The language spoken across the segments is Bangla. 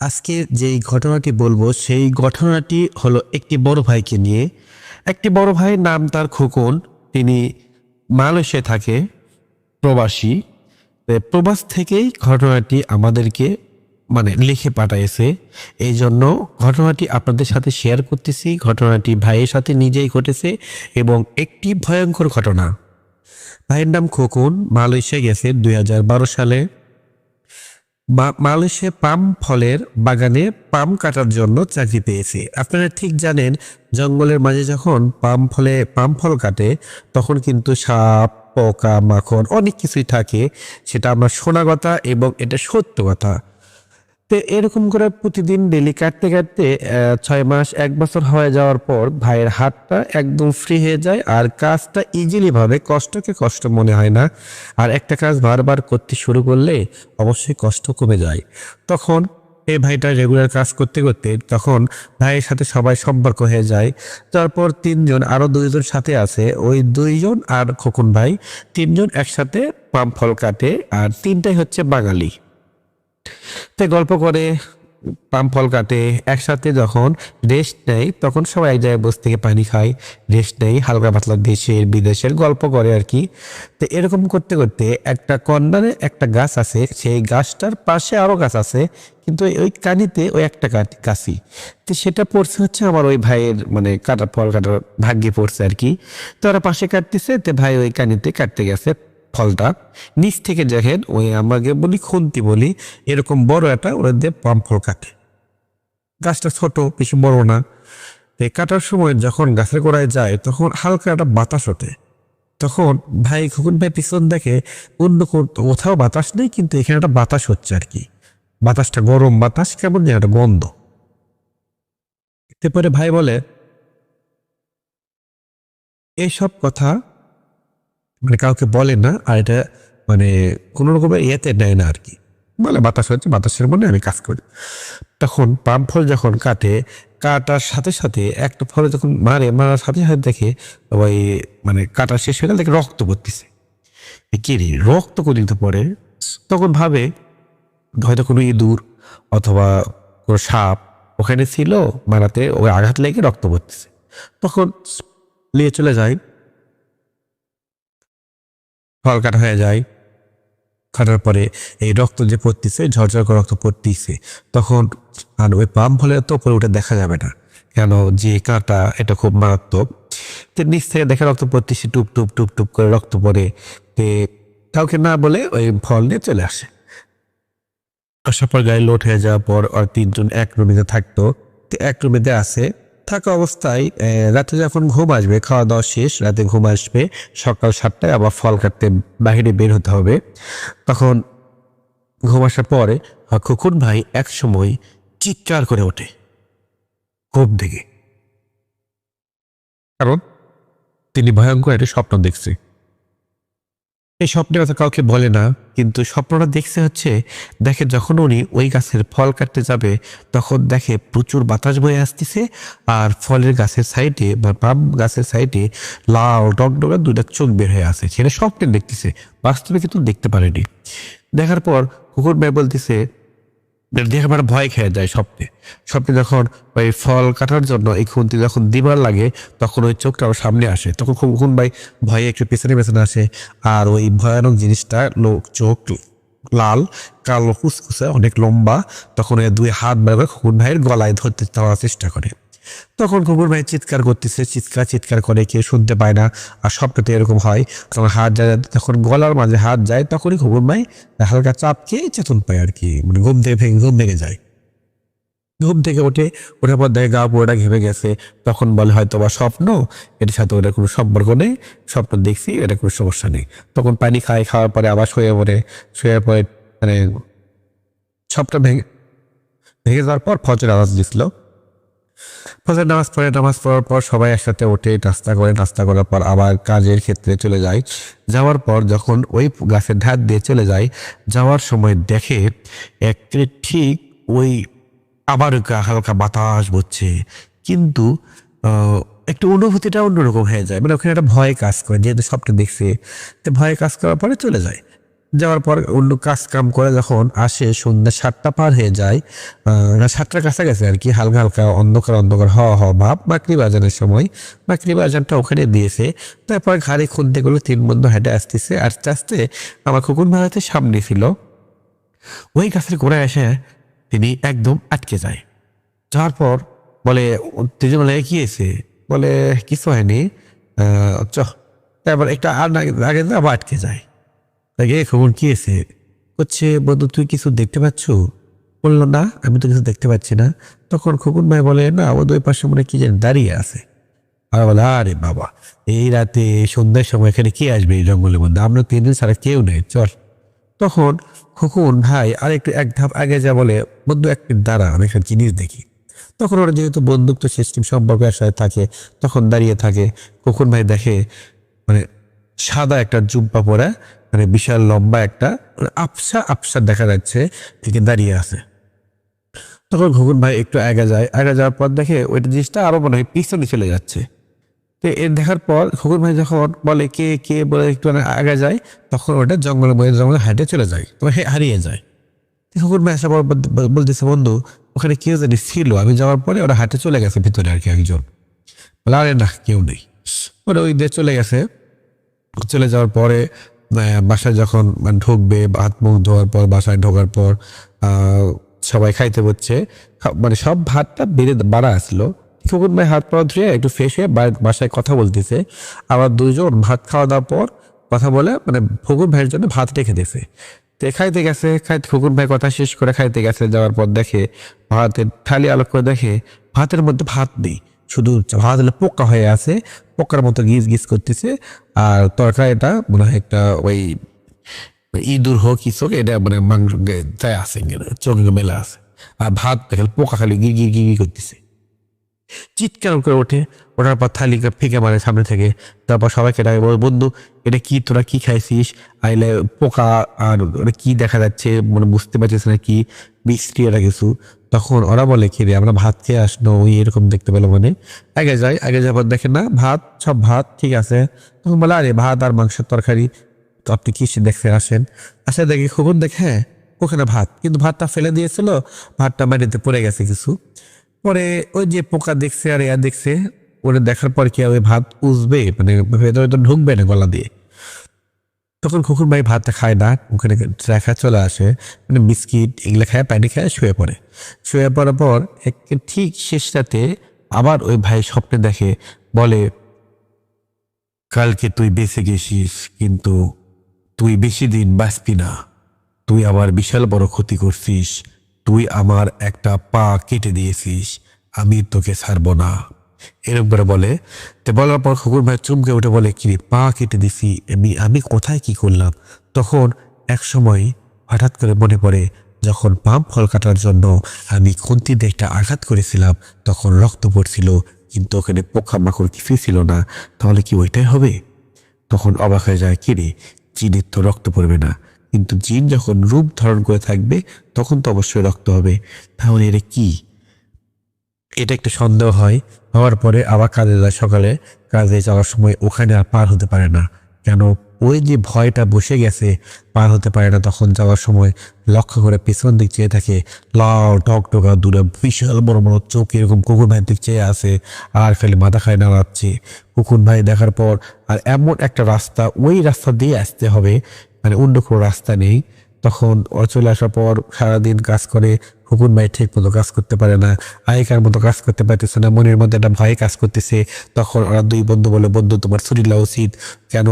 আজকে যেই ঘটনাটি বলবো সেই ঘটনাটি হলো একটি বড় ভাইকে নিয়ে। একটি বড় ভাইয়ের নাম তার খোকন। তিনি মালয়েশিয়ায় থাকে, প্রবাসী। প্রবাস থেকেই ঘটনাটি আমাদেরকে লিখে পাঠাইছে। এই জন্য ঘটনাটি আপনাদের সাথে শেয়ার করতেছি। ঘটনাটি ভাইয়ের সাথে নিজেই ঘটেছে এবং একটি ভয়ঙ্কর ঘটনা। ভাইয়ের নাম খোকন, মালয়েশিয়া গেছে 2012 সালে। মালয়েশিয়া পাম ফলের বাগানে পাম কাটার জন্য চাকরি পেয়েছে। আপনারা ঠিক জানেন, জঙ্গলের মাঝে যখন পাম ফল কাটে তখন কিন্তু সাপ, পোকা মাকড় অনেক কিছুই থাকে। সেটা আমরা শোনা কথা এবং এটা সত্য কথা। তো এরকম করে প্রতিদিন ডেলি কাটতে কাটতে 6 মাস 1 বছর হয়ে যাওয়ার পর ভাইয়ের হাতটা একদম ফ্রি হয়ে যায়, আর কাজটা ইজিলি ভাবে, কষ্টকে কষ্ট মনে হয় না। আর একটা কাজ বারবার করতে শুরু করলে অবশ্যই কষ্ট কমে যায়। তখন এই ভাইটা রেগুলার কাজ করতে করতে তখন ভাইয়ের সাথে সবাই সম্পর্ক হয়ে যায়। তারপর তিনজন, আরো দুইজন সাথে আছে, ওই দুইজন আর খোকন ভাই, তিনজন একসাথে পাম ফল কাটে, আর তিনটাই হচ্ছে বাঙালি। তে গল্প করে, পাম ফল কাটে একসাথে। যখন রেস্ট নেয় তখন সবাই এক জায়গায় বসে থেকে পানি খায়, রেস্ট নেয়, হালকা পাতলা দেশের বিদেশের গল্প করে আর কি। তো এরকম করতে করতে একটা কর্নারে একটা গাছ আছে, সেই গাছটার পাশে আরো গাছ আছে, কিন্তু ওই কানিতে ওই একটা গাছই। তো সেটা পড়ছে হচ্ছে আমার ওই ভাইয়ের কাটা ফল কাটার ভাগ্যে পড়ছে আর কি। তো ওরা পাশে কাটতেছে, তো ভাই ওই কানিতে কাটতে গেছে ফলটা। নিচ থেকে দেখেন, ওই আমাকে বলি খুন্তি বলি, এরকম বড় একটা ওরা দিয়ে পাম ফল কাটে। গাছটা ছোট, বেশি বড় না। তো কাটার সময় যখন গাছের গোড়ায় যায় তখন হালকা একটা বাতাস ওঠে। তখন খোকন ভাই পিছন দেখে, অন্য কোথাও বাতাস নেই, কিন্তু এখানে একটা বাতাস হচ্ছে আর কি। বাতাসটা গরম বাতাস, কেমন যেন একটা গন্ধ। এরপরে ভাই বলে, এইসব কথা কাউকে বলে না, আর এটা মানে কোনো রকমের ইয়েতে নেয় না আর কি। বলে বাতাস হচ্ছে, বাতাসের মনে আমি কাজ করি। তখন পাম ফল যখন কাটার সাথে সাথে একটা ফলে যখন মারার সাথে সাথে দেখে ওই কাটা শেষ হয়ে গেলে দেখে রক্ত পড়তেছে। কি রে, রক্ত কদিতে পড়ে? তখন ভাবে হয়তো কোনো ইঁদুর অথবা কোনো সাপ ওখানে ছিল, মারাতে ওই আঘাত লেগে রক্ত পড়তেছে। তখন নিয়ে চলে যায়, ফল কাটা হয়ে যায়। কাটার পরে এই রক্ত যে পড়তেছে, ঝরঝর করে রক্ত পড়তেছে, তখন আর ওই পাম ফলে তো উপরে উঠে দেখা যাবে না, কেন যে কাঁটা এটা খুব মারাত্মক। তো নিচ থেকে দেখে রক্ত পড়তেছে, টুপ টুপ টুপ টুপ করে রক্ত পড়ে। তে কাউকে না বলে ওই ফল নিয়ে চলে আসে। আসার পর গাড়ি লোড হয়ে যাওয়ার পর আর তিনজন এক রুমেতে থাকতো। তো এক রুমেতে আছে, থাকা অবস্থায় রাতে যখন ঘুম আসবে, খাওয়া দাওয়া শেষ, রাতে ঘুম আসবে, সকাল 7টায় আবার ফল কাটতে বাহিরে বের হতে হবে। তখন ঘুম আসার পরে খোকন ভাই এক সময় চিৎকার করে ওঠে ঘুম থেকে, কারণ তিনি ভয়ঙ্কর একটা স্বপ্ন দেখছে। এই স্বপ্নের কথা কাউকে বলে না, কিন্তু স্বপ্নটা দেখছে হচ্ছে, দেখে যখন উনি ওই গাছের ফল কাটতে যাবে তখন দেখে প্রচুর বাতাস বয়ে আসতেছে, আর ফলের গাছের সাইডে বা পাম গাছের সাইডে লাল ডগডগা দুইটা চোখ বের হয়ে আসে। সেটা স্বপ্নে দেখতেছে, বাস্তবে কিন্তু দেখতে পারেনি। দেখার পর কুকুর ভাই বলতেছে, দেখে আমার ভয় খেয়ে যায় স্বপ্নে। স্বপ্নে যখন ওই ফল কাটার জন্য এই খুন্তি যখন দিবার লাগে তখন ওই চোখটা ওর সামনে আসে, তখন খুকুন ভাই ভয়ে একটু পেছনে পেছনে আসে। আর ওই ভয়ানক জিনিসটা চোখ লাল, কালো, কুচকুচে, অনেক লম্বা। তখন ওই দুই হাত বার করে খুকুন ভাইয়ের গলায় ধরতে দেওয়ার চেষ্টা করে। তখন কুকুর ভাই চিৎকার করতেছে, চিৎকার করে, কেউ শুনতে পায় না। আর স্বপ্নতে এরকম হয়, তখন হাত যায়, তখন গলার মাঝে হাত যায়, তখনই কুকুর ভাই হালকা চাপ খেয়ে চেতন পায় আর কি, ঘুম ভেঙে যায়। ঘুম থেকে ওঠার পর দেখে গা পুরোটা ঘেমে গেছে। তখন বলে হয়তো বা স্বপ্ন, এটার সাথে ওটা কোনো সম্পর্ক নেই, স্বপ্ন দেখছি, এটা কোনো সমস্যা নেই। তখন পানি খাওয়ার পরে আবার শুয়ে পড়ে স্বপ্ন ভেঙে ভেঙে যাওয়ার পর ফজর আওয়াজ দিছিল। ফজর নামাজ পড়ার পর সবাই একসাথে ওঠে, নাস্তা করার পর আবার কাজের ক্ষেত্রে চলে যায়। যাওয়ার পর যখন ওই গাছের ধার দিয়ে চলে যায়, যাওয়ার সময় দেখে ঠিক ওই আবার হালকা বাতাস বচ্ছে, কিন্তু একটু অনুভূতিটা অন্যরকম হয়ে যায়। ওখানে একটা ভয় কাজ করে, যেহেতু স্বপ্ন দেখছে, তো ভয় কাজ করার পরে চলে যায়। যাওয়ার পর অন্য কাজ কাম করে যখন আসে সন্ধ্যা 7টা পার হয়ে যায়, 7টার কাছাকাছি আর কি, হালকা হালকা অন্ধকার অন্ধকার হওয়া ভাব, মাগরিব আজানের সময়। মাগরিব আজানটা ওখানে দিয়েছে। তারপর ঘাড়ে খুলতে গেলো, 3 বন্ধু হেঁটে আসতেছে। আস্তে আস্তে আমার খোকন ভাই হয়তো সামনে ছিল, ওই গাছের গোড়ায় এসে তিনি একদম আটকে যায়। যাওয়ার পর বলে, তিনি বলে কি হয়েছে? বলে কিছু হয়নি, তারপর একটা আর আগে আবার আটকে যায়। তাকে খবর কি হয়েছে? হচ্ছে বন্ধু তুই কিছু দেখতে পাচ্ছ? বললো না, আমি তো কিছু দেখতে পাচ্ছি না। তখন খোকন ভাই বলে না, ও দুই পাশে মনে কি যেন দাঁড়িয়ে আছে। আর বলে আরে বাবা, এই রাতে সন্ধ্যার সময় এখানে কে আসবে এই জঙ্গলের মধ্যে? আমরা 3 দিন ছাড়া কেউ নেই, চল। তখন খোকন ভাই আর একটু এক ধাপ আগে যা বলে, বন্ধু এক মিনিট দাঁড়া, আমি একটা জিনিস দেখি। তখন ওরা যেহেতু বন্ধুত্ব সিস্টেম সম্পর্ক একসাথে থাকে, তখন দাঁড়িয়ে থাকে। খোকন ভাই দেখে মানে সাদা একটা জুব্বা পরা, মানে বিশাল লম্বা একটা আবসা আবসা দেখা যাচ্ছে থেকে দাঁড়িয়ে আছে। তখন খোকন ভাই একটু আগে যায়, আগে যাওয়ার পর দেখে ওইটা জিনিসটা আরো মনে হয় পিছনে চলে যাচ্ছে। তো এর দেখার পর খোকন ভাই যখন বলে কে কে বলে একটু আগে যায়, তখন ওটা জঙ্গলের মধ্যে জঙ্গলে হাঁটে চলে যায়, তো হারিয়ে যায়। খোকন ভাই আসা বলতেছে বন্ধু ওখানে কেউ জানি ছিল, আমি যাওয়ার পরে ওরা হাঁটে চলে গেছে ভিতরে আর কি একজন। বলে আরে না কেউ নেই। ওরা ওই দিয়ে চলে গেছে। চলে যাওয়ার পরে বাসায় যখন ঢুকবে, হাত মুখ ধোয়ার পর বাসায় ঢোকার পর সবাই খাইতে বসছে, মানে সব ভাতটা বাড়া আসলো। খোকন ভাই হাত পা ধুয়ে একটু ফ্রেশ হয়ে বাসায় কথা বলতেছে। আবার দুইজন ভাত খাওয়া দাওয়ার পর কথা বলে, মানে খোকন ভাইয়ের জন্য ভাত রেখে দিয়েছে। তো খাইতে গেছে, খোকন ভাই কথা শেষ করে খাইতে গেছে, যাওয়ার পর দেখে ভাতের থালি আলোক করে দেখে ভাতের মধ্যে ভাত নেই, শুধু ভাত হলে পোকা হয়ে আছে, পোকার মতো গিজ গিজ করতেছে। আর তরকারিটা মনে হয় একটা ওই ইঁদুর হোক কিছু হোক, এটা মানে মাংস চাই আছে, চোখে মেলা আছে। আর ভাত দেখে পোকা খালি গির গির গির গির করতেছে। চিৎকার করে ওঠে, ওঠার পর থালি ফেঁকে মারে সামনে থেকে। তারপর সবাইকে ডাকে, বন্ধু এটা কি, তোরা কি খাইছিস? আইলে পোকা আর ওটা কি দেখা যাচ্ছে, মানে বুঝতে পারছিস না কি বৃষ্টি এটা কিছু। তখন ওরা বলে কি রে, আমরা ভাত খেয়ে আসলো, ওই এরকম দেখতে পেলো। মানে আগে যায়, আগে যাবার দেখে না ভাত, সব ভাত ঠিক আছে। তখন বলে আরে ভাত আর মাংসের তরকারি, তো আপনি কি দেখতে আসেন? আসে দেখি খোকন দেখে হ্যাঁ ওখানে ভাত, কিন্তু ভাতটা ফেলে দিয়েছিল, ভাতটা মাটিতে পড়ে গেছে কিছু। পরে ওই যে পোকা দেখছে আর ইয়া দেখছে, ওরা দেখার পর কি ওই ভাত উজবে, মানে ভেতরে তো ঢুকবে না গলা দিয়ে। তখন খোকন ভাই ভাতটা খায় না, ওখানে দেখা চলে আসে, মানে বিস্কিট এগুলো খায়, পানি খায়, শুয়ে পড়ে। শুয়ে পড়ার পর ঠিক শেষ রাতে আবার ওই ভাই স্বপ্নে দেখে, বলে কালকে তুই বেঁচে গেছিস, কিন্তু তুই বেশি দিন বাঁচবি না, তুই আবার বিশাল বড় ক্ষতি করছিস, তুই আমার একটা পা কেটে দিয়েছিস, আমি তোকে ছাড়বো না, এরকম করে বলে। তো বলার পর খোকন ভাই চমকে উঠে বলে কি পা কেটে দিছি, আমি কোথায় কি করলাম? তখন এক সময় হঠাৎ করে মনে পড়ে, যখন পাম ফল কাটার জন্য আমি খুন্তি দিয়ে একটা আঘাত করেছিলাম, তখন রক্ত পড়ছিল, কিন্তু ওখানে পোকা মাকড় কিছুই ছিল না, তাহলে কি ওইটাই হবে? তখন অবাক হয়ে যায়, কিরে জিনের তো রক্ত পড়বে না, কিন্তু জিন যখন রূপ ধারণ করে থাকবে তখন তো অবশ্যই রক্ত হবে, তাহলে এটা কি? এটা একটা সন্দেহ হয়। হওয়ার পরে আবার কাজে যায়, সকালে কাজে যাওয়ার সময় ওখানে আর পার হতে পারে না। কেন? ওই যে ভয়টা বসে গেছে, পার হতে পারে না। তখন যাওয়ার সময় লক্ষ্য করে পেছন দিক চেয়ে থাকে, লাল টকটকা দূরে বিশাল বড় বড় চোখ এরকম কুকুর ভাইয়ের দিক চেয়ে আছে, আর খালি মাথা খায় নাড়াচ্ছে। কুকুর ভাই দেখার পর আর এমন একটা রাস্তা, ওই রাস্তা দিয়ে আসতে হবে, মানে অন্য কোনো রাস্তা নেই। তখন ওর চলে আসার পর সারাদিন কাজ করে, খোকন ভাই ঠিক মতো কাজ করতে পারে না, আগেকার মতো কাজ করতে পারতেছে না, মনের মধ্যে একটা ভয় কাজ করতেছে। তখন ওরা দুই বন্ধু বলে, বন্ধু তোমার ছুটি লওয়া উচিত, কেন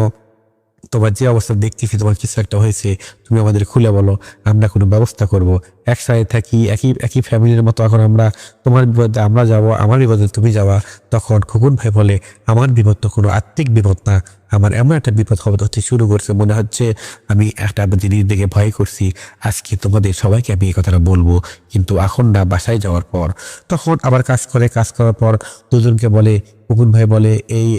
তোমার যে অবস্থা দেখতেছি তোমার কিছু একটা হয়েছে, তুমি আমাদের খুলে বলো, আমরা কোনো ব্যবস্থা করব, একসাথে থাকি, একই একই ফ্যামিলির মতো। এখন আমরা তোমার বিপদে আমরা যাব, আমার বিপদে তুমি যাওয়া। তখন খোকন ভাই বলে, আমার বিপদ তো কোনো আত্মিক বিপদ না, আমার এমন একটা বিপদ হতে শুরু করছে, মনে হচ্ছে আমি একটা জিনিস দেখে ভয় করছি, আজকে তোমাদের সবাইকে আমি এই কথাটা বলবো, কিন্তু এখন না, বাসায় যাওয়ার পর। তখন আবার কাজ করার পর দুজনকে বলে, খোকন ভাই বলে, এই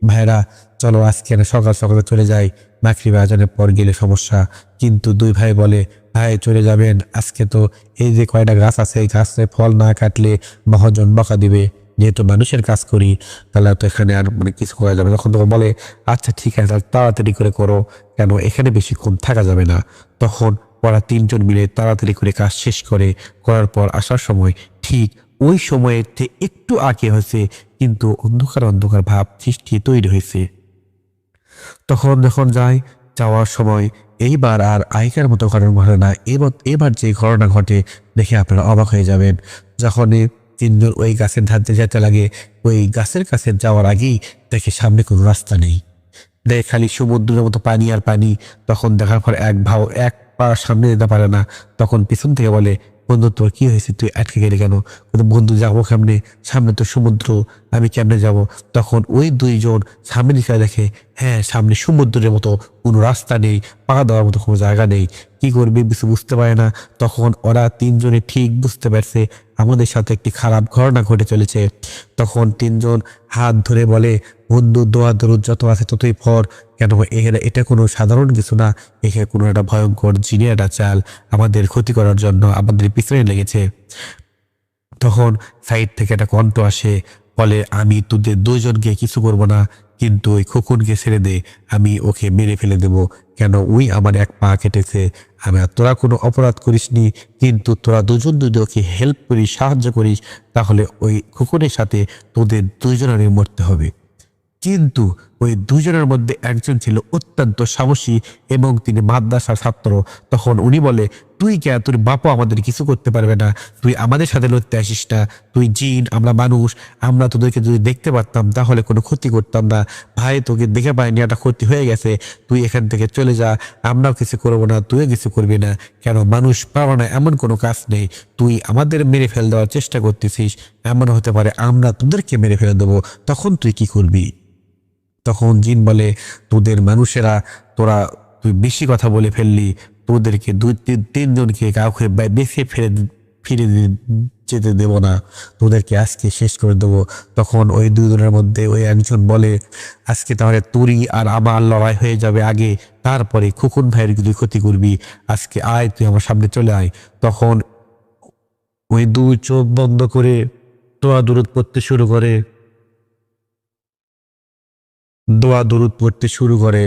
ভাইরা চলো আজকে না সকাল সকালে চলে যাই, মাগরিব আজানের পর গেলে সমস্যা। কিন্তু দুই ভাই বলে, ভাই চলে যাবেন, আজকে তো এই যে কয়টা গাছ আছে, এই গাছে ফল না কাটলে মহাজন বকা দিবে। যেহেতু মানুষের কাজ করি তাহলে তো এখানে আর মানে কিছু করা যাবে না। তখন তখন বলে আচ্ছা ঠিক আছে তাহলে তাড়াতাড়ি করে করো, কেন এখানে বেশিক্ষণ থাকা যাবে না। তখন ওরা তিনজন মিলে তাড়াতাড়ি করে কাজ শেষ করে, করার পর আসার সময় ঠিক ওই সময়ের থেকে একটু আগে হয়েছে, কিন্তু অন্ধকার অন্ধকার ভাব সৃষ্টি তৈরি হয়েছে। তখন যখন যায়, যাওয়ার সময় এইবার আর আগেকার মতো ঘটনা ঘটে না। এবার যে ঘটনা ঘটে দেখে আপনারা অবাক হয়ে যাবেন। যখনই তিনজন ওই গাছের ধার দিয়ে যেতে লাগে, ওই গাছের কাছে যাওয়ার আগেই দেখে সামনে কোনো রাস্তা নেই, দেখে খালি সমুদ্রের মতো পানি আর পানি। তখন দেখার পর এক পা সামনে যেতে পারে না। তখন পিছন থেকে বলে, বন্ধু তোর কি হয়েছে, তুই আটকে গেলি কেন? বলে, বন্ধু যাবো কেমনে, সামনে তো সমুদ্র, আমি কেমনে যাব? তখন ওই দুইজন সামনে দিকে দেখে, হ্যাঁ সামনে সমুদ্রের মতো কোনো রাস্তা নেই, পা দেওয়ার মতো কোনো জায়গা নেই। কি করবে কিছু বুঝতে পারে না। তখন ওরা তিনজনে ঠিক বুঝতে পারছে আমাদের সাথে একটি খারাপ ঘটনা ঘটে চলেছে। তখন তিনজন হাত ধরে বলে, বন্ধু দোয়া দরুদ যত আছে ততই ফর, কেন এটা কোনো সাধারণ কিছু না, এখানে কোনো একটা ভয়ঙ্কর জিনের একটা চাল আমাদের ক্ষতি করার জন্য আমাদের পিছনে লেগেছে। তখন সাইড থেকে একটা কণ্ঠ আসে, বলে আমি তোদের দুইজনকে কিছু করব না, কিন্তু ওই খোকনকে ছেড়ে দে, আমি ওকে মেরে ফেলে দেব, কেন ওই আমার এক পা কেটেছে। তোরা কোনো অপরাধ করিসনি, কিন্তু তোরা দুজন ওকে হেল্প করিস, সাহায্য করিস, তাহলে ওই খোকনের সাথে তোদের দুইজনেরই মরতে হবে। কিন্তু ওই দুজনের মধ্যে একজন ছিল অত্যন্ত সাহসী এবং তিনি মাদ্রাসার ছাত্র। তখন উনি বলে, তুই কে, তোর বাপও আমাদের কিছু করতে পারবে না, তুই আমাদের সাথে লড়তে আসিস না, তুই জিন, আমরা মানুষ, আমরা তোদেরকে যদি দেখতে পারতাম তাহলে কোনো ক্ষতি করতাম না। ভাই তোকে দেখে পাইনি, একটা ক্ষতি হয়ে গেছে, তুই এখান থেকে চলে যা, আমরাও কিছু করবো না, তুইও কিছু করবি না, কেন মানুষ পাওয়া না এমন কোনো কাজ নেই, তুই আমাদের মেরে ফেল দেওয়ার চেষ্টা করতেছিস, এমন হতে পারে আমরা তোদেরকে মেরে ফেলে দেবো, তখন তুই কি করবি? তখন জিন বলে, তোদের মানুষেরা, তুই বেশি কথা বলে ফেললি, তোদেরকে তিনজনকে কাউকে বেছে ফিরে যেতে দেব না, তোদেরকে আজকে শেষ করে দেবো। তখন ওই দুজনের মধ্যে ওই একজন বলে, আজকে তাহলে তুরি আর আমার লড়াই হয়ে যাবে আগে, তারপরে খোকন ভাইয়ের তুই ক্ষতি করবি, আজকে আয়, তুই আমার সামনে চলে আয়। তখন ওই দুই চোখ বন্ধ করে দোয়া দরুদ পড়তে শুরু করে, দোয়া দরুদ পড়তে শুরু করে।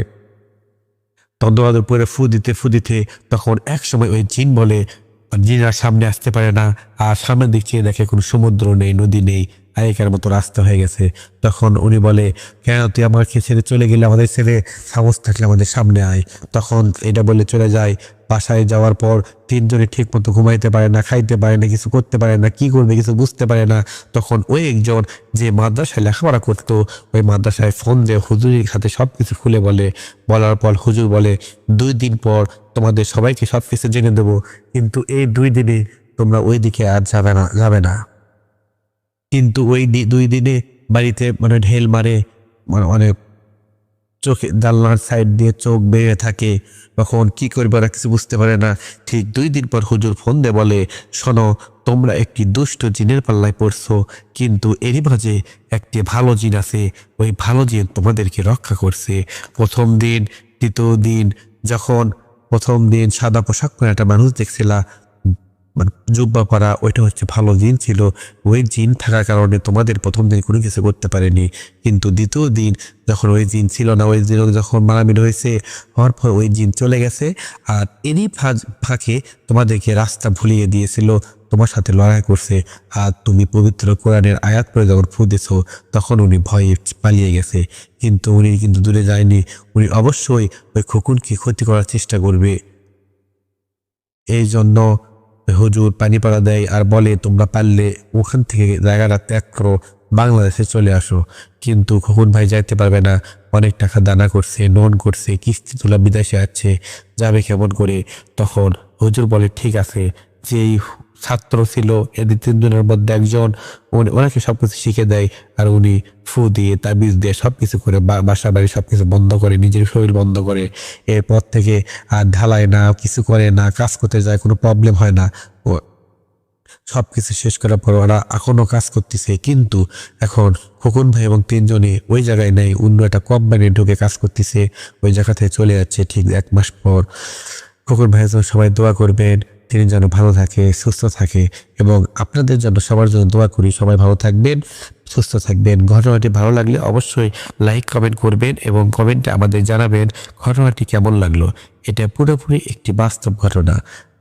তখন দোয়া দরুদ পড়ে ফু দিতে তখন এক সময় ওই জিন বলে, জিন আর সামনে আসতে পারে না, আর সামনের দিক চেয়ে দেখে কোনো সমুদ্র নেই, নদী নেই, আগেকার মতো রাস্তা হয়ে গেছে। তখন উনি বলে, কেন তুই আমাকে ছেড়ে চলে গেলে, আমাদের ছেড়ে সাহস থাকলে আমাদের সামনে আয়। তখন এটা বলে চলে যায়। বাসায় যাওয়ার পর তিনজনে ঠিক মতো ঘুমাইতে পারে না, খাইতে পারে না, কিছু করতে পারে না, কি করবে কিছু বুঝতে পারে না। তখন ওই একজন যে মাদ্রাসায় লেখাপড়া করতো, ওই মাদ্রাসায় ফোন দিয়ে হুজুরের সাথে সব কিছু খুলে বলার পর হুজুর বলে, 2 দিন পর তোমাদের সবাইকে সব কিছু জেনে দেবো, কিন্তু এই 2 দিনে তোমরা ওই দিকে আর যাবে না। কিন্তু ওই 2 দিনে বাড়িতে মানে ঢেল মারে, মানে অনেক চোখে জানলার সাইড দিয়ে চোখ বেয়ে থাকে। তখন কি করবে ওরা কিছু বুঝতে পারে না। ঠিক 2 দিন পর হুজুর ফোন দিয়ে বলে, শোনো, তোমরা একটি দুষ্ট জিনের পাল্লায় পড়ছো, কিন্তু এরই মাঝে একটি ভালো জিন আছে, ওই ভালো জিন তোমাদেরকে রক্ষা করছে। প্রথম দিন, দ্বিতীয় দিন, যখন প্রথম দিন সাদা পোশাক পরে একটা মানুষ দেখছিলা, মানে জুব্বা পরা, ওইটা হচ্ছে ভালো জিন ছিল। ওই জিন থাকার কারণে তোমাদের প্রথম দিন কোনো কিছু করতে পারেনি, কিন্তু দ্বিতীয় দিন যখন ওই জিন ছিল না, ওই জিন যখন মারামারি হয়েছে, হওয়ার পর ওই জিন চলে গেছে, আর এরই ফাঁকে তোমাদেরকে রাস্তা ভুলিয়ে দিয়েছিল, তোমার সাথে লড়াই করছে, আর তুমি পবিত্র কোরআনের আয়াত পড়ে যখন ফু দিছো তখন উনি ভয়ে পালিয়ে গেছে। কিন্তু উনি কিন্তু দূরে যায়নি, উনি অবশ্যই ওই খোকনকে ক্ষতি করার চেষ্টা করবে। এই জন্য হুজুর পানি পাড়া দেয় আর বলে, তোমরা পারলে ওখান থেকে জায়গাটা ত্যাগ করো, বাংলাদেশে চলে আসো। কিন্তু খোকন ভাই যাইতে পারবে না, অনেক টাকা দানা করছে, লোন করছে, কিস্তি তোলা, বিদেশে আছে, যাবে কেমন করে? তখন হুজুর বলে, ঠিক আছে, যেই ছাত্র ছিল এদের তিনজনের মধ্যে একজন, ওনাকে সবকিছু শিখে দেয়, আর উনি ফু দিয়ে তাবিজ দিয়ে সবকিছু করে বাসা বাড়ি সবকিছু বন্ধ করে, নিজের শরীর বন্ধ করে। এরপর থেকে আর ঢালায় না, কিছু করে না, কাজ করতে যায় কোনো প্রবলেম হয় না। ও সবকিছু শেষ করার পর ওরা এখনো কাজ করতেছে, কিন্তু এখন খোকন ভাই এবং তিনজনে ওই জায়গায় নেই, অন্য একটা কোম্পানি ঢুকে কাজ করতেছে, ওই জায়গা থেকে চলে যাচ্ছে। ঠিক 1 মাস পর খোকন ভাইয়ের জন্য সবাই দোয়া করবেন, তিনি যেন ভালো থাকে, সুস্থ থাকে, এবং আপনাদের জন্য সবার জন্য দোয়া করি, সবাই ভালো থাকবেন। সুস্থ থাকবেন। ঘটনাটি ভালো লাগলে অবশ্যই লাইক কমেন্ট করবেন এবং কমেন্টে আমাদের জানাবেন ঘটনাটি কেমন লাগলো। এটা পুরোপুরি একটি বাস্তব ঘটনা।